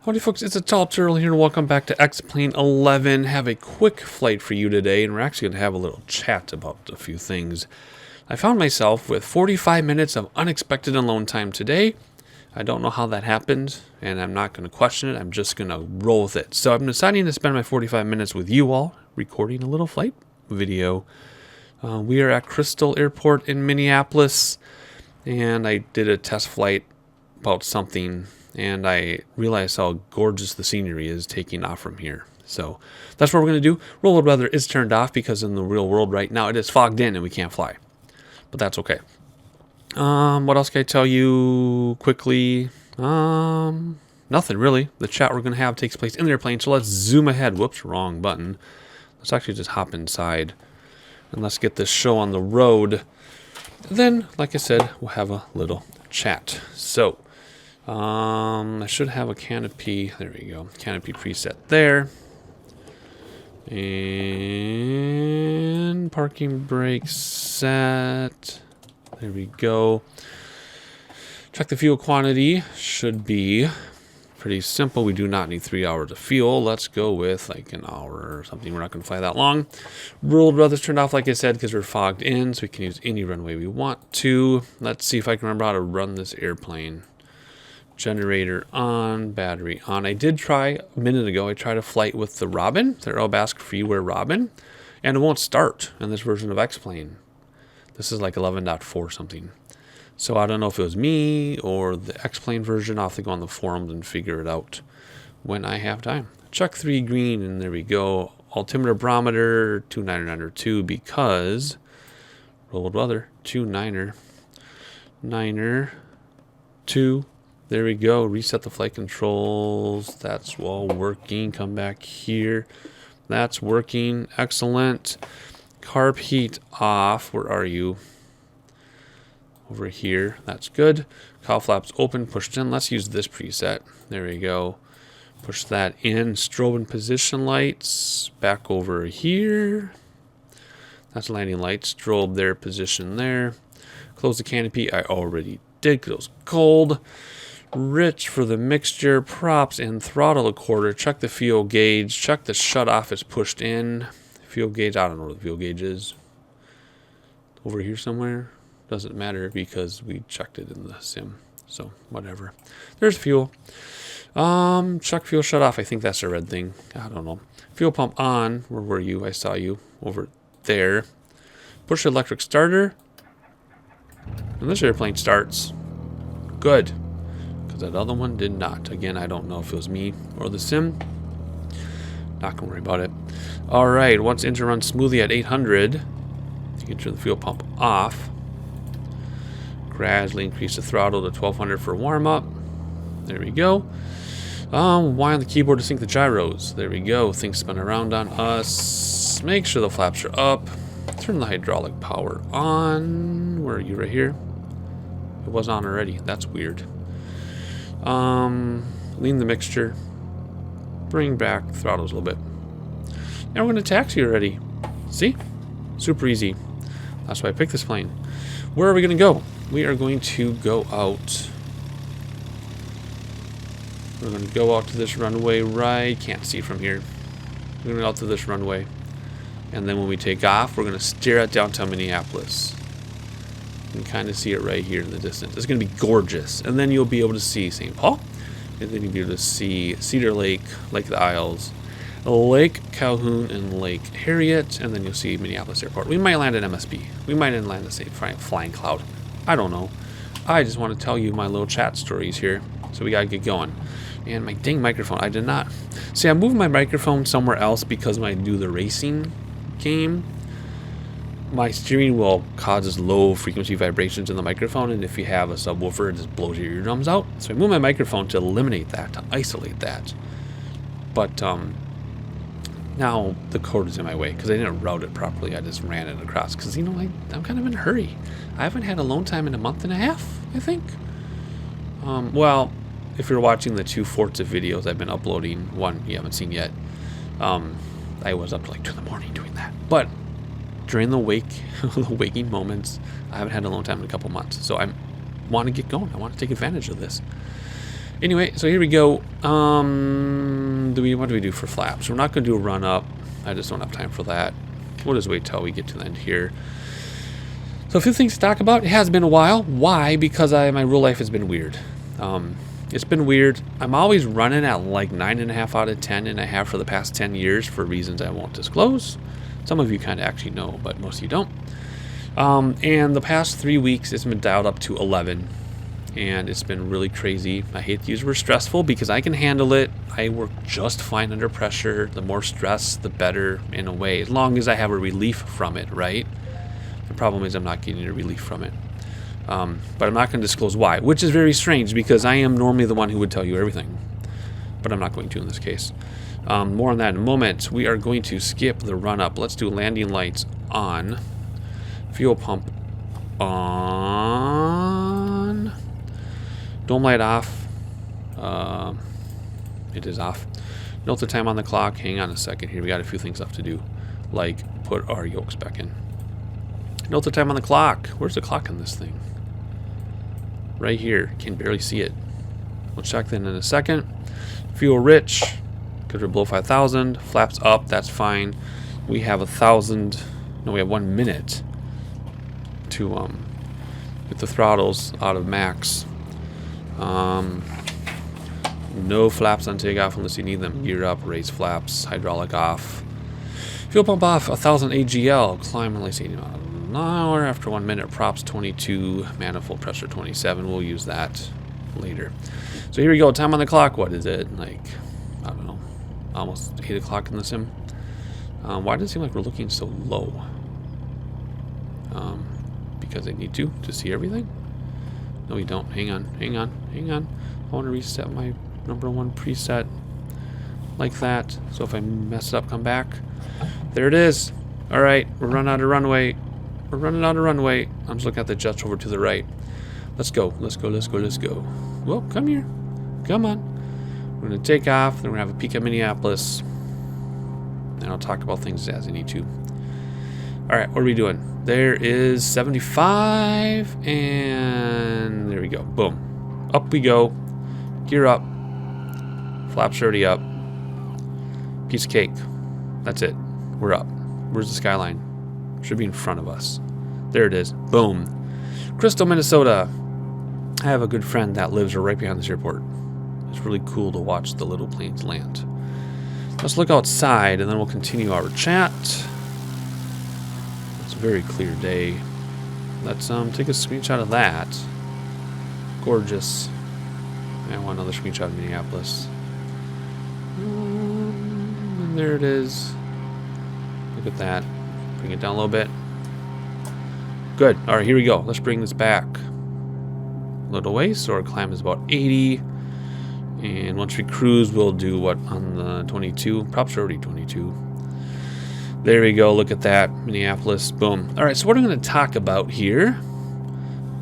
Howdy folks, it's a tall turtle here and welcome back to X-Plane 11. Have a quick flight for you today, and we're actually going to have a little chat about a few things. I found myself with 45 minutes of unexpected alone time today. I don't know how that happened, and I'm not going to question it. I'm just going to roll with it. So I'm deciding to spend my 45 minutes with you all, recording a little flight video. We are at Crystal Airport in Minneapolis, and I did a test flight about something, and I realized how gorgeous the scenery is taking off from here. So that's what we're going to do. Roll weather is turned off because in the real world right now it is fogged in and we can't fly. But that's okay. What else can I tell you quickly? Nothing really. The chat we're going to have takes place in the airplane. So let's zoom ahead. Whoops, wrong button. Let's actually just hop inside and let's get this show on the road. Then, like I said, we'll have a little chat. So I should have a canopy. There we go. Canopy preset there. And parking brake set. There we go. Check the fuel quantity. Should be pretty simple. We do not need 3 hours of fuel. Let's go with like an hour or something. We're not going to fly that long. World weather's turned off, like I said, because we're fogged in, so we can use any runway we want to. Let's see if I can remember how to run this airplane. Generator on, battery on. I did try a minute ago. I tried a flight with the Robin, the Aerobask freeware Robin, and it won't start in this version of X-Plane. This is like 11.4 something. So I don't know if it was me or the X-Plane version. I'll have to go on the forums and figure it out when I have time. Check 3 green, and there we go. Altimeter barometer 2992 because roll weather 29er 2. There we go. Reset the flight controls. That's all working. Come back here. That's working. Excellent. Carb heat off. Where are you? Over here. That's good. Cowl flaps open, pushed in. Let's use this preset. There we go. Push that in. Strobe and position lights. Back over here. That's landing lights. Strobe there. Position there. Close the canopy. I already did because it was cold. Rich for the mixture, props, and throttle a quarter. Check the fuel gauge. Check the shut-off is pushed in. Fuel gauge, I don't know where the fuel gauge is. Over here somewhere. Doesn't matter because we checked it in the sim. So, whatever. There's fuel. Check fuel shut-off. I think that's a red thing. I don't know. Fuel pump on. Where were you? I saw you. Over there. Push the electric starter. And this airplane starts. Good. Because that other one did not. Again, I don't know if it was me or the sim. Not gonna worry about it. All right, once engine runs smoothly at 800, you can turn the fuel pump off. Gradually increase the throttle to 1200 for warm up. There we go. Y on the keyboard to sync the gyros. There we go. Things spin around on us. Make sure the flaps are up. Turn the hydraulic power on. Where are you? Right here. It was on already. That's weird. Lean the mixture. Bring back throttles a little bit. Now we're going to taxi already. See? Super easy. That's why I picked this plane. Where are we going to go? We are going to go out. We're going to go out to this runway right. Can't see from here. We're going to go out to this runway. And then when we take off, we're going to stare at downtown Minneapolis. You can kind of see it right here in the distance. It's going to be gorgeous. And then you'll be able to see St. Paul. And then you'll be able to see Cedar Lake, Lake of the Isles, Lake Calhoun, and Lake Harriet. And then you'll see Minneapolis Airport. We might land at MSP. We might even land at St. Flying Cloud. I don't know. I just want to tell you my little chat stories here. So we got to get going. And my dang microphone. I did not. See, I moved my microphone somewhere else because when I do the racing game, my steering wheel causes low frequency vibrations in the microphone, and if you have a subwoofer, it just blows your eardrums out. So I moved my microphone to eliminate that, to isolate that. But now the cord is in my way because I didn't route it properly. I just ran it across because, you know, I'm kind of in a hurry. I haven't had alone time in a month and a half, I think. Well, if you're watching the 2 Forza videos I've been uploading, one you haven't seen yet, I was up to like 2 in the morning doing that. But during the waking moments, I haven't had a long time in a couple months. So I want to get going. I want to take advantage of this. Anyway, so here we go. What do we do for flaps? We're not going to do a run up. I just don't have time for that. We'll just wait till we get to the end here. So a few things to talk about. It has been a while. Why? Because my real life has been weird. It's been weird. I'm always running at like 9.5 out of 10.5 for the past 10 years for reasons I won't disclose. Some of you kind of actually know, but most of you don't. And the past 3 weeks, it's been dialed up to 11. And it's been really crazy. I hate to use the word stressful because I can handle it. I work just fine under pressure. The more stress, the better in a way, as long as I have a relief from it, right? The problem is I'm not getting a relief from it. But I'm not going to disclose why, which is very strange because I am normally the one who would tell you everything. But I'm not going to in this case. More on that in a moment. We are going to skip the run up. Let's do landing lights on. Fuel pump on. Dome light off. It is off. Note the time on the clock. Hang on a second here. We got a few things left to do. Like put our yokes back in. Note the time on the clock. Where's the clock on this thing? Right here. Can barely see it. We'll check that in a second. Fuel rich. Because we're below 5,000. Flaps up. That's fine. We have 1,000. No, we have 1 minute to get the throttles out of max. No flaps on takeoff unless you need them. Gear up, raise flaps, hydraulic off. Fuel pump off, 1,000 AGL. Climb at least 80 miles an hour. After 1 minute, props 22, manifold pressure 27. We'll use that later. So here we go. Time on the clock. What is it? Like, I don't know. Almost 8 o'clock in the sim. Why does it seem like we're looking so low? Because I need to see everything? No, we don't. Hang on. I want to reset my '1 preset like that. So if I mess it up, come back. There it is. All right, we're running out of runway. I'm just looking at the jets over to the right. Let's go. Well, come here. Come on. We're going to take off. Then we're going to have a peek at Minneapolis. And I'll talk about things as I need to. All right, what are we doing? There is 75, and there we go. Boom. Up we go. Gear up. Flaps already up. Piece of cake. That's it. We're up. Where's the skyline? Should be in front of us. There it is. Boom. Crystal, Minnesota. I have a good friend that lives right behind this airport. It's really cool to watch the little planes land. Let's look outside, and then we'll continue our chat. It's a very clear day. Let's take a screenshot of that. Gorgeous. I want another screenshot of Minneapolis. And there it is. Look at that. Bring it down a little bit. Good. All right, here we go. Let's bring this back a little way. So our climb is about 80. And once we cruise, we'll do what on the 22? Props are already 22. There we go. Look at that. Minneapolis. Boom. All right, so what I'm going to talk about here.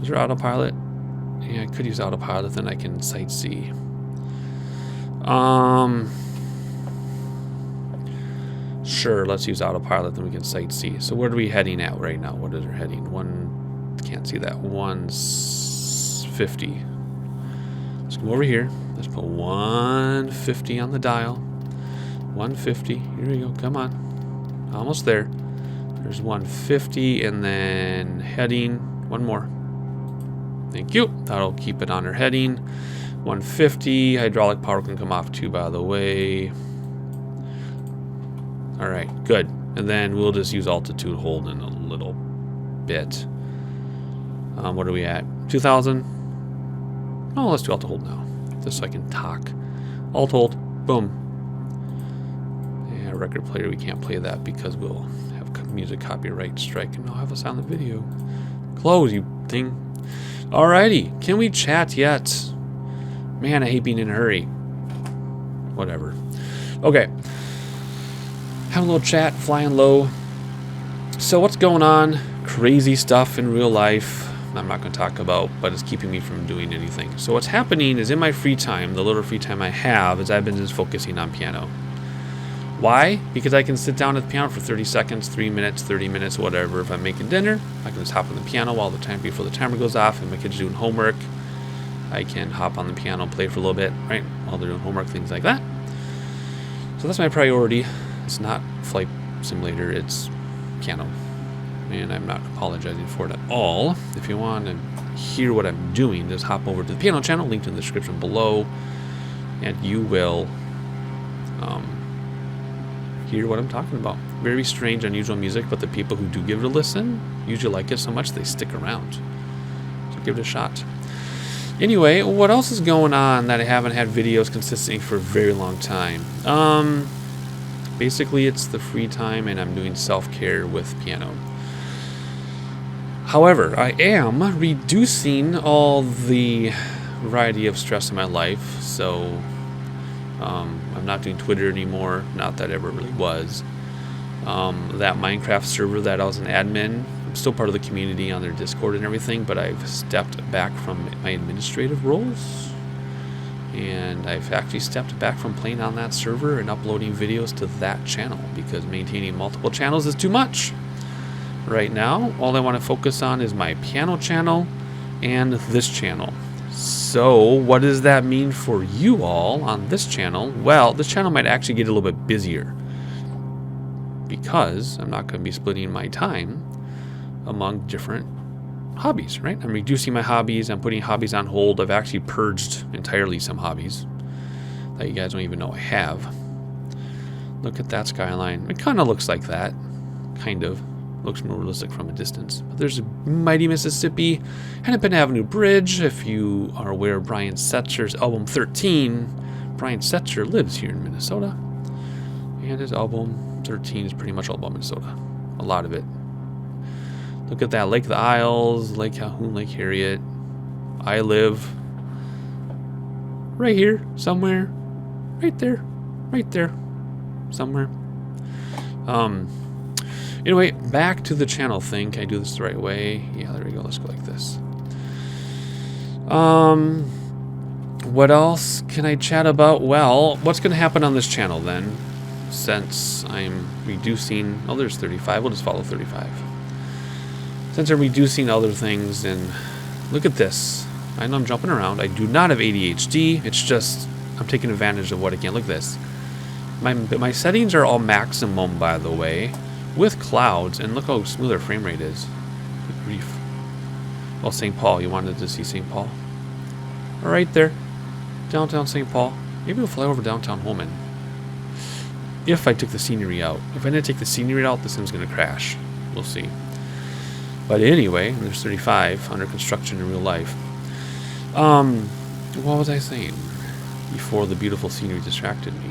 Is there autopilot? Yeah, I could use autopilot, then I can sightsee. Sure, let's use autopilot, then we can sightsee. So where are we heading at right now? What is our heading? Can't see that. 150. Let's come over here. Let's put 150 on the dial. 150. Here we go. Come on. Almost there. There's 150, and then heading. One more. Thank you. That'll keep it on our heading. 150. Hydraulic power can come off too, by the way. All right, good. And then we'll just use altitude hold in a little bit. What are we at? 2,000? Oh, let's do alt hold now, just so I can talk. Alt hold. Boom. Yeah, record player, we can't play that because we'll have music copyright strike and I'll have a silent video. Close, you thing. Alrighty, can we chat yet? Man, I hate being in a hurry. Whatever. Okay. Having a little chat, flying low. So what's going on? Crazy stuff in real life. I'm not going to talk about, but it's keeping me from doing anything. So what's happening is in my free time, the little free time I have, is I've been just focusing on piano. Why? Because I can sit down at the piano for 30 seconds, 3 minutes, 30 minutes, whatever. If I'm making dinner, I can just hop on the piano while the time before the timer goes off and my kid's doing homework. I can hop on the piano, play for a little bit, right, while they're doing homework, things like that. So that's my priority. It's not flight simulator, it's piano. And I'm not apologizing for it at all. If you want to hear what I'm doing, just hop over to the piano channel, linked in the description below, and you will hear what I'm talking about. Very strange, unusual music, but the people who do give it a listen usually like it so much they stick around. So give it a shot. Anyway, what else is going on that I haven't had videos consistently for a very long time? Basically, it's the free time, and I'm doing self-care with piano. However, I am reducing all the variety of stress in my life, so I'm not doing Twitter anymore, not that I ever really was. That Minecraft server that I was an admin, I'm still part of the community on their Discord and everything, but I've stepped back from my administrative roles, and I've actually stepped back from playing on that server and uploading videos to that channel, because maintaining multiple channels is too much. Right now, all I want to focus on is my piano channel and this channel. So what does that mean for you all on this channel? Well, this channel might actually get a little bit busier, because I'm not going to be splitting my time among different hobbies, right? I'm reducing my hobbies. I'm putting hobbies on hold. I've actually purged entirely some hobbies that you guys don't even know I have. Look at that skyline. It kind of looks like that. Kind of. Looks more realistic from a distance. But there's Mighty Mississippi, Hennepin Avenue Bridge. If you are aware of Brian Setzer's album 13, Brian Setzer lives here in Minnesota. And his album 13 is pretty much all about Minnesota. A lot of it. Look at that. Lake of the Isles, Lake Calhoun, Lake Harriet. I live right here, somewhere. Right there, somewhere. Anyway, back to the channel thing. Can I do this the right way? Yeah, there we go. Let's go like this. What else can I chat about? Well, what's going to happen on this channel then? Since I'm reducing... Oh, there's 35. We'll just follow 35. Since I'm reducing other things, and look at this. I know I'm jumping around. I do not have ADHD. It's just I'm taking advantage of what I can. Look at this. My settings are all maximum, by the way, with clouds, and look how smooth our frame rate is. Good grief. Well, St. Paul. You wanted to see St. Paul? All right there. Downtown St. Paul. Maybe we'll fly over downtown Holman. If I took the scenery out. If I didn't take the scenery out, this thing's going to crash. We'll see. But anyway, there's 35 under construction in real life. What was I saying before the beautiful scenery distracted me?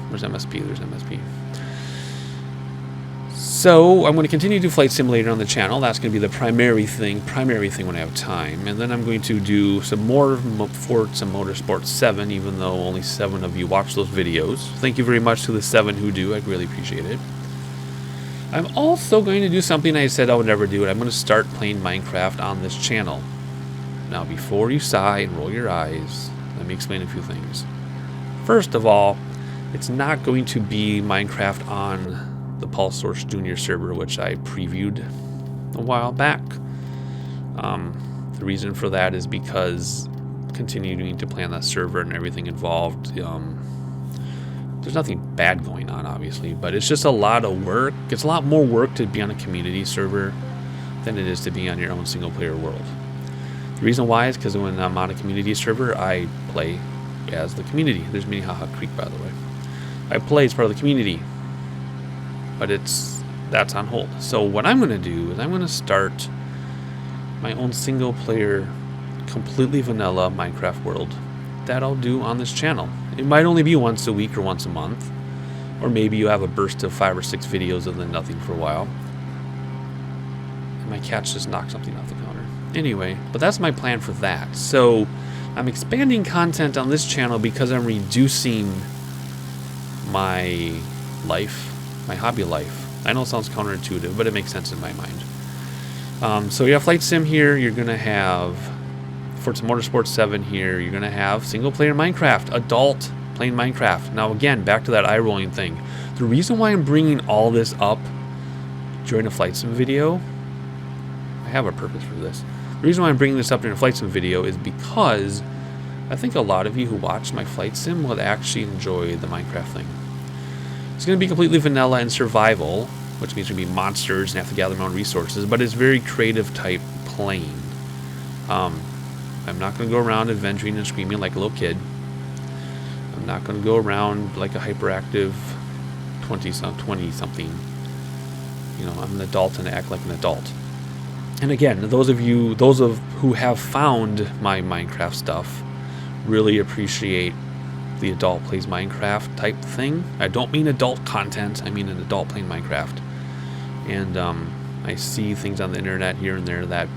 Where's MSP? There's MSP. So I'm going to continue to do Flight Simulator on the channel. That's going to be the primary thing when I have time. And then I'm going to do some more Forza Motorsport 7, even though only 7 of you watch those videos. Thank you very much to the 7 who do. I really appreciate it. I'm also going to do something I said I would never do, and I'm going to start playing Minecraft on this channel. Now, before you sigh and roll your eyes, let me explain a few things. First of all, it's not going to be Minecraft on the Pulse Source Junior server, which I previewed a while back. The reason for that is because continuing to play on that server and everything involved, there's nothing bad going on, obviously, but it's just a lot of work. It's a lot more work to be on a community server than it is to be on your own single-player world. The reason why is because when I'm on a community server, I play as the community. There's Minnehaha Creek, by the way. I play as part of the community, but that's on hold. So what I'm going to do is I'm going to start my own single-player, completely vanilla Minecraft world that I'll do on this channel. It might only be once a week or once a month, or maybe you have a burst of 5 or 6 videos and then nothing for a while. And my cat's just knocked something off the counter. Anyway, but that's my plan for that. So I'm expanding content on this channel because I'm reducing my life, my hobby life. I know it sounds counterintuitive, but it makes sense in my mind. So you have Flight Sim here. You're going to have Forza Motorsport 7 here. You're going to have single-player Minecraft, adult playing Minecraft. Now, again, back to that eye-rolling thing. The reason why I'm bringing all this up during a Flight Sim video, I have a purpose for this. The reason why I'm bringing this up during a Flight Sim video is because I think a lot of you who watch my flight sim would actually enjoy the Minecraft thing. It's going to be completely vanilla and survival, which means you're going to be monsters and have to gather my own resources, but it's very creative type plane. I'm not going to go around adventuring and screaming like a little kid. I'm not going to go around like a hyperactive 20-something. You know, I'm an adult and act like an adult. And again, those of who have found my Minecraft stuff really appreciate the adult plays Minecraft type thing. I don't mean adult content, I mean an adult playing Minecraft. And I see things on the internet here and there that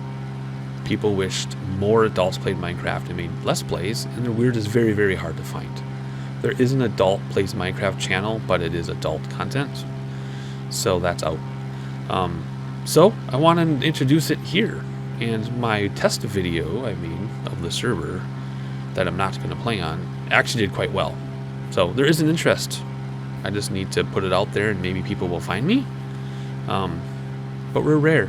people wished more adults played Minecraft and made less plays, and the weird is very, very hard to find. There is an adult plays Minecraft channel, but it is adult content, so that's out. So I want to introduce it here, and my test video, of the server that I'm not going to play on, actually did quite well. So there is an interest. I just need to put it out there, and maybe people will find me. But we're rare.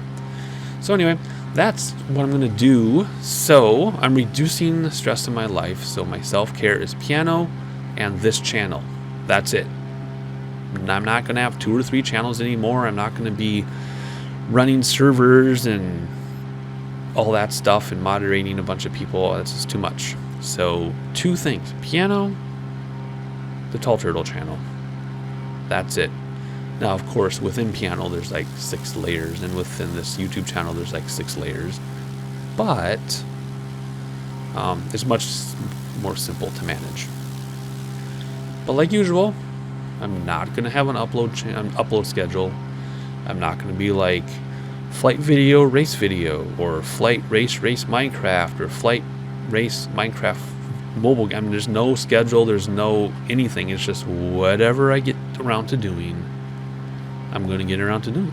So anyway, that's what I'm going to do. So I'm reducing the stress in my life. So my self-care is piano and this channel. That's it. I'm not going to have 2 or 3 channels anymore. I'm not going to be running servers and all that stuff and moderating a bunch of people. That's just too much. So 2 things: piano, the Tall Turtle channel. That's it. Now, of course, within piano, there's like 6 layers, and within this YouTube channel, there's like 6 layers. But it's much more simple to manage. But like usual, I'm not going to have an upload schedule. I'm not going to be like flight video, race video, or flight race Minecraft, or flight race Minecraft mobile. I mean, there's no schedule, there's no anything. It's just whatever I get around to doing, I'm going to get around to doing.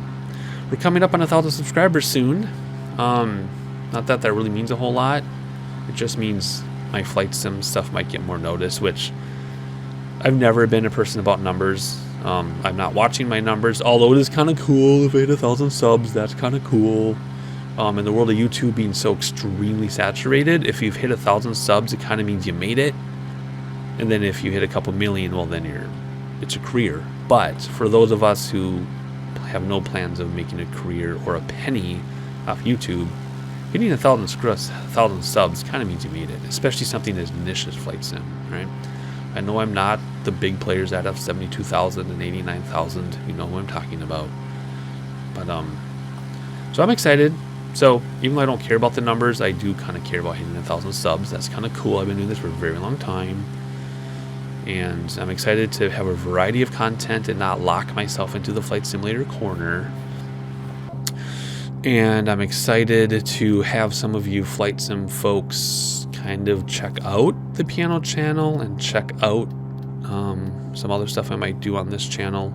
We're coming up on 1,000 subscribers soon. Not that really means a whole lot. It just means my flight sim stuff might get more notice, which I've never been a person about numbers. I'm not watching my numbers, although it is kind of cool if I hit 1,000 subs. That's kind of cool. In the world of YouTube being so extremely saturated, if you've hit 1,000 subs, it kind of means you made it. And then if you hit a couple million, well, then it's a career. But for those of us who have no plans of making a career or a penny off YouTube, hitting 1,000 subs kind of means you made it, especially something as niche as flight sim, right? I know I'm not the big players that have 72,000 and 89,000. You know who I'm talking about. But so I'm excited. So even though I don't care about the numbers, I do kind of care about hitting 1,000 subs. That's kind of cool. I've been doing this for a very long time. And I'm excited to have a variety of content and not lock myself into the flight simulator corner. And I'm excited to have some of you flight sim folks kind of check out the piano channel and check out some other stuff I might do on this channel.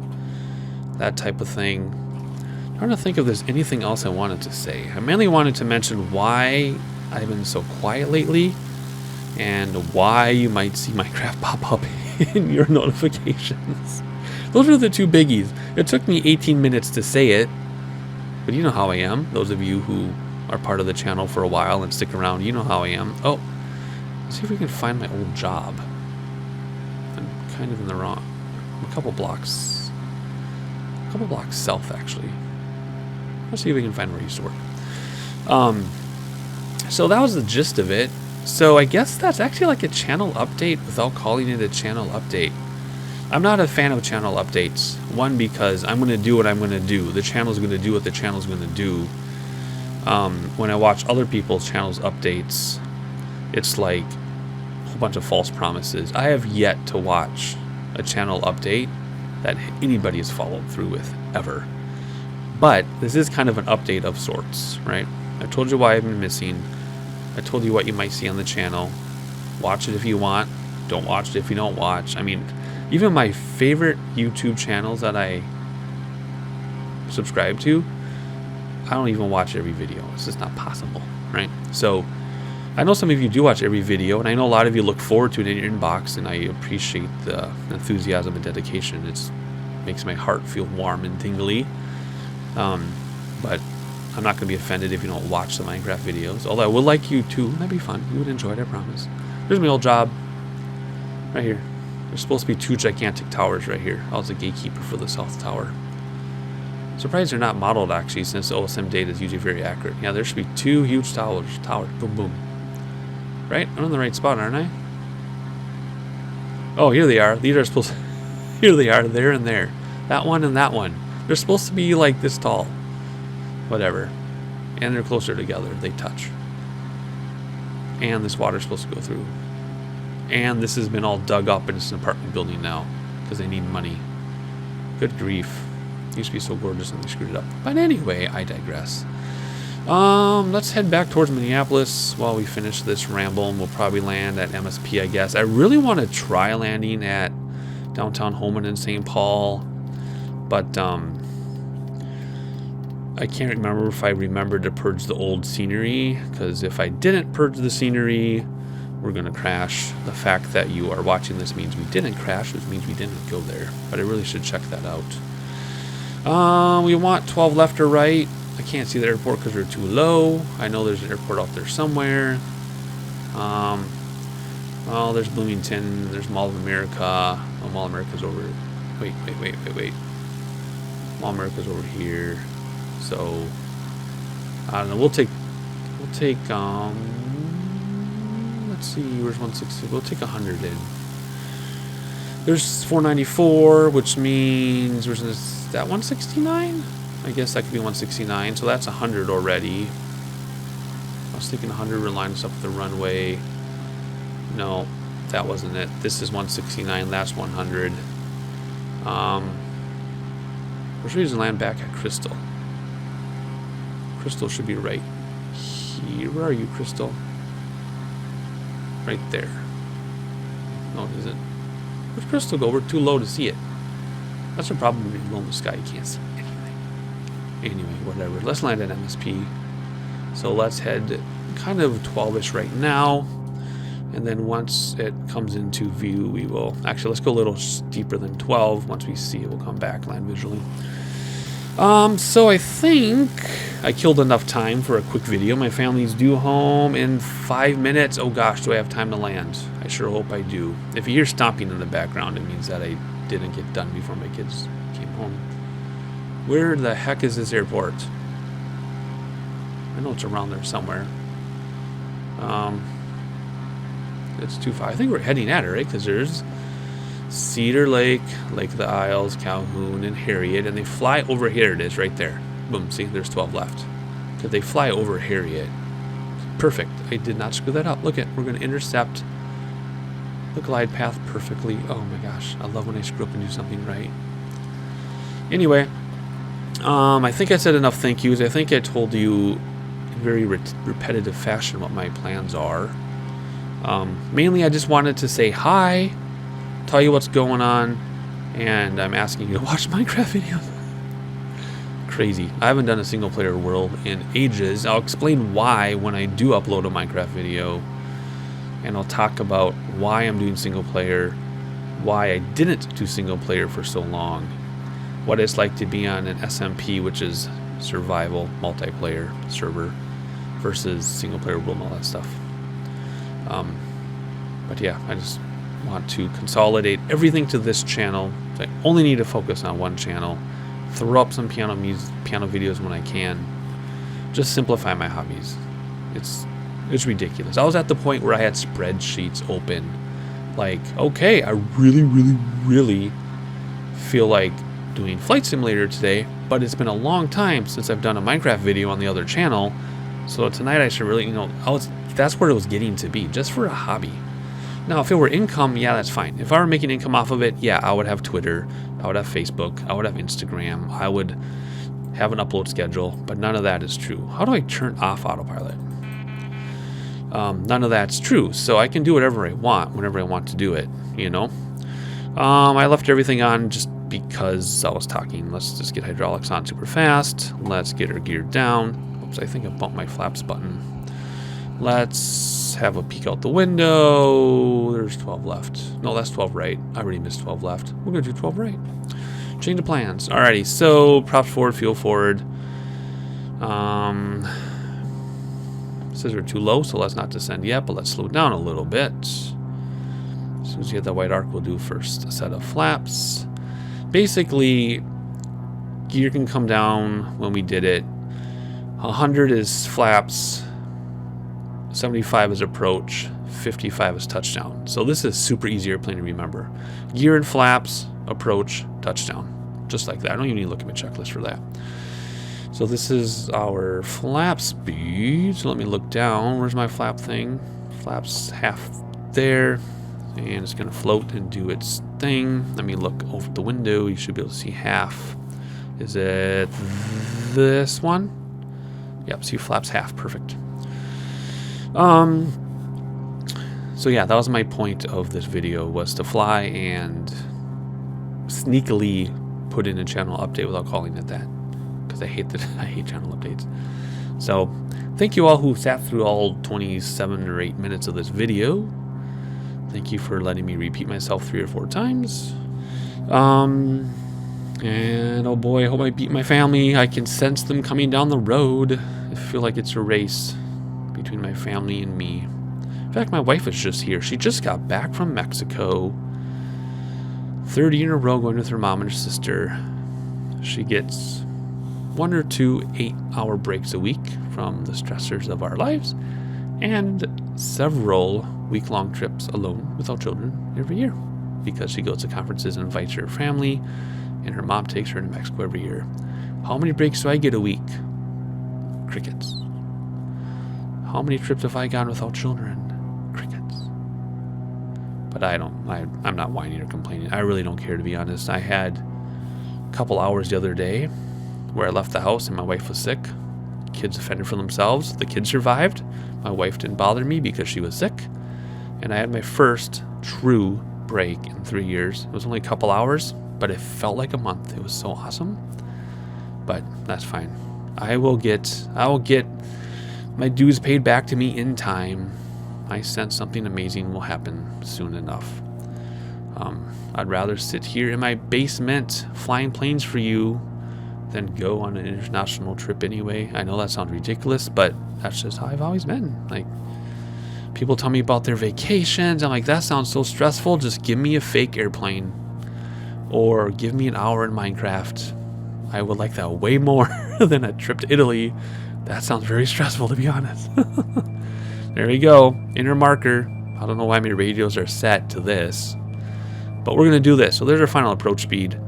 That type of thing. I'm trying to think if there's anything else I wanted to say. I mainly wanted to mention why I've been so quiet lately, and why you might see Minecraft pop up in your notifications. Those are the 2 biggies. It took me 18 minutes to say it, but you know how I am. Those of you who are part of the channel for a while and stick around, you know how I am. Oh, let's see if we can find my old job. I'm kind of in the wrong. I'm a couple blocks south, actually. Let's see if we can find where I used to work. So that was the gist of it. So I guess that's actually like a channel update without calling it a channel update. I'm not a fan of channel updates. One, because I'm going to do what I'm going to do. The channel's going to do what the channel's going to do. When I watch other people's channels updates, it's like a whole bunch of false promises. I have yet to watch a channel update that anybody has followed through with, ever. But this is kind of an update of sorts, right? I've told you why I've been missing. I told you what you might see on the channel. Watch it if you want. Don't watch it if you don't watch. I mean, even my favorite YouTube channels that I subscribe to, I don't even watch every video. It's just not possible, right? So I know some of you do watch every video, and I know a lot of you look forward to it in your inbox, and I appreciate the enthusiasm and dedication. It makes my heart feel warm and tingly. But I'm not going to be offended if you don't watch the Minecraft videos, although I would like you to. That'd be fun. You would enjoy it, I promise. Here's my old job. Right here. There's supposed to be 2 gigantic towers right here. I was the gatekeeper for the south tower. Surprised they're not modeled, actually, since the OSM data is usually very accurate. Yeah, there should be 2 huge towers. Boom, boom. Right? I'm in the right spot, aren't I? Oh, here they are. These are supposed to... Here they are. There and there. That one and that one. They're supposed to be like this tall. Whatever. And they're closer together. They touch. And this water's supposed to go through. And this has been all dug up and it's an apartment building now. Because they need money. Good grief. It used to be so gorgeous and they screwed it up. But anyway, I digress. Let's head back towards Minneapolis while we finish this ramble. And we'll probably land at MSP, I guess. I really want to try landing at downtown Holman in St. Paul. But, I can't remember if I remembered to purge the old scenery, because if I didn't purge the scenery, we're going to crash. The fact that you are watching this means we didn't crash, which means we didn't go there. But I really should check that out. We want 12 left or right. I can't see the airport because we're too low. I know there's an airport out there somewhere. Well, there's Bloomington. There's Mall of America. Oh, Mall of America's over. Wait. Mall of America's over here. So I don't know. We'll take let's see, where's 160? We'll take 100 in. There's 494, which means where's this? That 169? I guess that could be 169. So that's 100 already. I was thinking 100 would line us up with the runway. No, that wasn't it. This is 169. That's 100. For some reason, land back at Crystal. Crystal should be right here. Where are you, Crystal? Right there. No, it isn't. Where's Crystal go? We're too low to see it. That's a problem when you're low in the sky. You can't see anything. Anyway, whatever. Let's land at MSP. So let's head kind of 12-ish right now. And then once it comes into view, we will... Actually, let's go a little deeper than 12. Once we see it, we'll come back, land visually. So I think I killed enough time for a quick video. My family's due home in 5 minutes. Oh gosh, do I have time to land? I sure hope I do. If you hear stomping in the background, it means that I didn't get done before my kids came home. Where the heck is this airport? I know it's around there somewhere. It's too far. I think we're heading at it, right? Because there's Cedar Lake, Lake of the Isles, Calhoun, and Harriet, and they fly over. Here it is, right there. Boom, see, there's 12 left. Because they fly over Harriet. Perfect. I did not screw that up. Look at, we're going to intercept the glide path perfectly. Oh my gosh, I love when I screw up and do something right. Anyway, I think I said enough thank yous. I think I told you in very repetitive fashion what my plans are. Mainly, I just wanted to say hi, tell you what's going on, and I'm asking you to watch Minecraft videos. Crazy. I haven't done a single player world in ages. I'll explain why when I do upload a Minecraft video, and I'll talk about why I'm doing single player, why I didn't do single player for so long, what it's like to be on an SMP, which is survival multiplayer server, versus single player world and all that stuff. But yeah, I just want to consolidate everything to this channel. So I only need to focus on one channel. Throw up some piano videos when I can. Just simplify my hobbies. It's ridiculous. I was at the point where I had spreadsheets open. Like, okay, I really feel like doing Flight Simulator today, but it's been a long time since I've done a Minecraft video on the other channel. So tonight I should really, that's where it was getting to be, just for a hobby. Now, if it were income, yeah, that's fine. If I were making income off of it, yeah, I would have Twitter, I would have Facebook, I would have Instagram, I would have an upload schedule, but none of that is true. How do I turn off autopilot? None of that's true, so I can do whatever I want, whenever I want to do it, I left everything on just because I was talking. Let's just get hydraulics on super fast. Let's get our gear down. Oops, I think I bumped my flaps button. Let's have a peek out the window. There's 12 left. No, that's 12 right. I already missed 12 left. We're going to do 12 right. Change of plans. Alrighty, so props forward, fuel forward. Says we're too low, so let's not descend yet, but let's slow down a little bit. As soon as you get that white arc, we'll do first a set of flaps. Basically, gear can come down when we did it. 100 is flaps, 75 is approach, 55 is touchdown. So this is super easy airplane to remember. Gear and flaps, approach, touchdown. Just like that. I don't even need to look at my checklist for that. So this is our flap speed. So let me look down. Where's my flap thing? Flaps half there. And it's going to float and do its thing. Let me look over the window. You should be able to see half. Is it this one? Yep, see flaps half. Perfect. So yeah, that was my point of this video, was to fly and sneakily put in a channel update without calling it that. I hate channel updates. So thank you all who sat through all 27 or 8 minutes of this video. Thank you for letting me repeat myself 3 or 4 times. And oh boy, I hope I beat my family. I can sense them coming down the road. I feel like it's a race between my family and me. In fact, my wife is just here. She just got back from Mexico. 30 in a row going with her mom and her sister. She gets 1 or 2 8-hour breaks a week from the stressors of our lives, and several week-long trips alone without children every year, because she goes to conferences and invites her family, and her mom takes her to Mexico every year. How many breaks do I get a week? Crickets. How many trips have I gone without children? Crickets. But I'm not whining or complaining. I really don't care, to be honest. I had a couple hours the other day where I left the house and my wife was sick. Kids offended for themselves. The kids survived. My wife didn't bother me because she was sick. And I had my first true break in 3 years. It was only a couple hours, but it felt like a month. It was so awesome. But that's fine. I will get my dues paid back to me in time. I sense something amazing will happen soon enough. I'd rather sit here in my basement flying planes for you than go on an international trip anyway. I know that sounds ridiculous, but that's just how I've always been. Like, people tell me about their vacations. I'm like, that sounds so stressful. Just give me a fake airplane or give me an hour in Minecraft. I would like that way more than a trip to Italy. That sounds very stressful, to be honest. There we go. Inner marker. I don't know why my radios are set to this, but we're going to do this. So there's our final approach speed.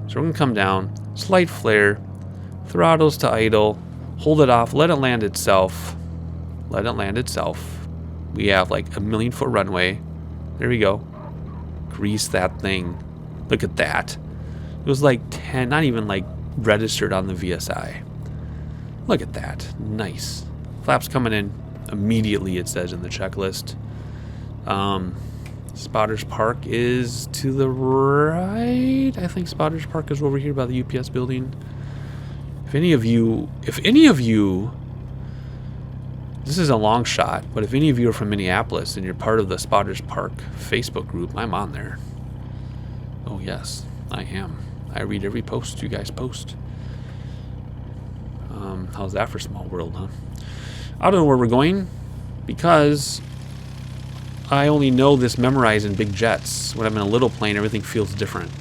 So we're going to come down, slight flare, throttles to idle, hold it off, let it land itself. Let it land itself. We have like a 1,000,000-foot runway. There we go. Grease that thing. Look at that. It was like 10, not even like registered on the VSI. Look at that. Nice. Flaps coming in immediately, it says in the checklist. Spotters Park is to the right. I think Spotters Park is over here by the UPS building. If any of you, this is a long shot, but if any of you are from Minneapolis and you're part of the Spotters Park Facebook group, I'm on there. Oh yes, I am. I read every post you guys post. How's that for small world, huh? I don't know where we're going because I only know this memorized in big jets. When I'm in a little plane, everything feels different.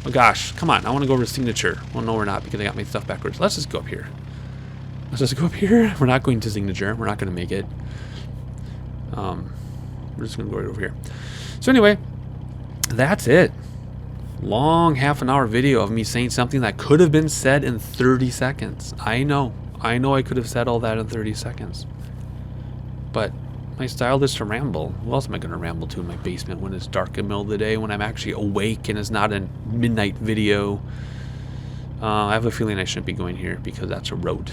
Oh gosh, come on. I want to go over to Signature. Well, no, we're not because I got my stuff backwards. Let's just go up here. Let's just go up here. We're not going to Signature. We're not going to make it. We're just going to go right over here. So anyway, that's it. Long half-an-hour video of me saying something that could have been said in 30 seconds. I know I could have said all that in 30 seconds. But my style is to ramble. Who else am I going to ramble to in my basement when it's dark in the middle of the day, when I'm actually awake and it's not a midnight video? I have a feeling I shouldn't be going here because that's a road.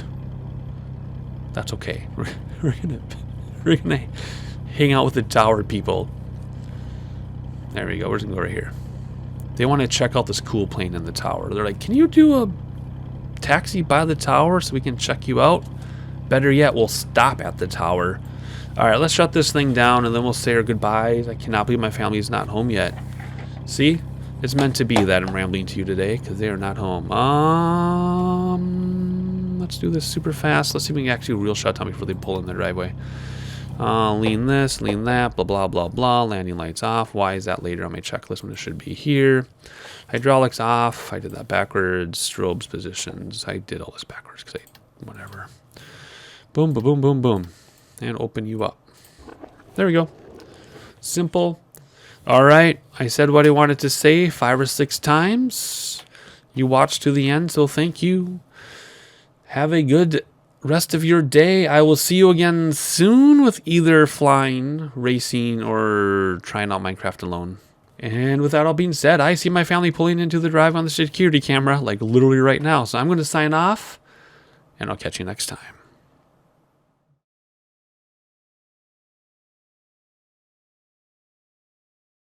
That's okay. We're gonna hang out with the tower people. There we go. We're just gonna go right here. They want to check out this cool plane in the tower. They're like, can you do a taxi by the tower so we can check you out? Better yet, we'll stop at the tower. All right, let's shut this thing down and then we'll say our goodbyes. I cannot believe my family is not home yet. See, it's meant to be that I'm rambling to you today because they are not home. Let's do this super fast. Let's see if we can actually real shut down before they pull in the driveway. Lean this, lean that, blah, blah, blah, blah. Landing lights off. Why is that later on my checklist when it should be here? Hydraulics off. I did that backwards. Strobes positions. I did all this backwards because whatever. Boom, boom, boom, boom, boom. And open you up. There we go. Simple. All right. I said what I wanted to say 5 or 6 times. You watched to the end, so thank you. Have a good rest of your day. I will see you again soon with either flying, racing, or trying out Minecraft alone. And with that all being said, I see my family pulling into the drive on the security camera, like literally right now. So I'm going to sign off, and I'll catch you next time.